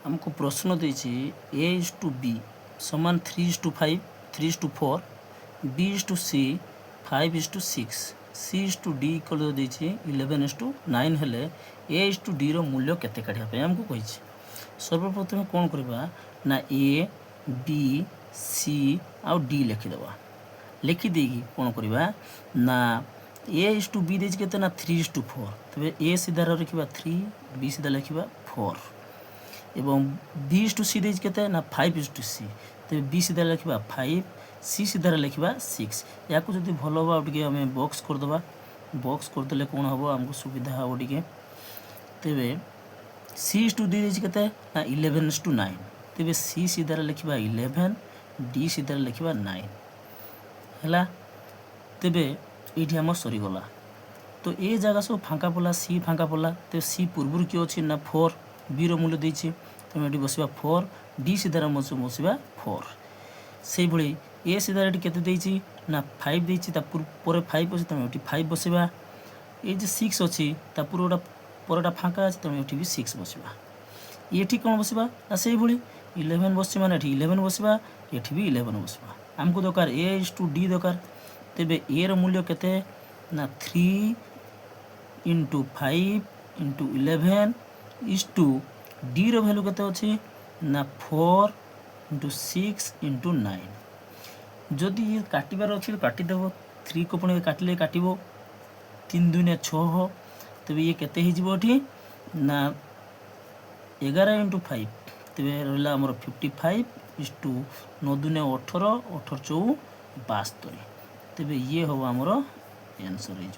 हमको प्रश्न देछि a इज टू b समान 3:5 3:4 b is to c 5 is to 6 c is to d equal देछि 11:9 हेले a इज टू d रो मूल्य केते काढिया पे हमको कहिछि। सर्वप्रथम कोन करबा ना a b c uh d लिखि देबा। लिखि देगी कोन करबा ना a इज टू b देछि केते ना 3:4 तबे a सीधा लिखिबा 3 b सीधा लिखिबा 4 एवं b इज टू c देछि केते ना 5 इज टू c तबे b सीधा लिखिबा 5 c सीधा लिखिबा 6 याको जदि भलो बा ओटिके हमें बॉक्स कर दबा। बॉक्स कर देले कोन हबो हमको सुविधा हो ओटिके तबे c इज टू d देछि केते ना 11:9 तबे c सीधा लिखिबा 11 d सीधा लिखिबा 9 हला। तबे एठी हमर सरी गला तो ए जगह सब फांका पला सी फांका पला तो सी पूर्वरु कि अछि ना 4 बी रो मूल्य देछि तो एठी बसिबा 4 डी सीधा बसिबा 4 सेहि भଳି ए सीधा एठी केते देछि ना 5 देछि ता पूरे 5 अछि तो एठी 5 बसिबा। ए जे 6 अछि ता पूरोटा परटा फांका अछि तो एठी भी 6 बसिबा। एठी कोन बसिबा ना सेहि भଳି 11 बसि माने एठी 11 बसिबा एठी भी 11 बसिबा। हमको दरकार ए इज टू डी दरकार तबे ए रो मूल्य केते ना 3 into 5 into 11 is to d रो वैल्यू केते अछि ना 4 into 6 into 9 जदि ये काटिबार अछि काटि देबो 3 को पुणी काटले काटिबो 3 2 6 तबे ये केते हि जिवो एठी ना 11 into 5 तबे रहला हमर 55 is to 9 2 18 18 4 72 तबे ये हो हमर आंसर हि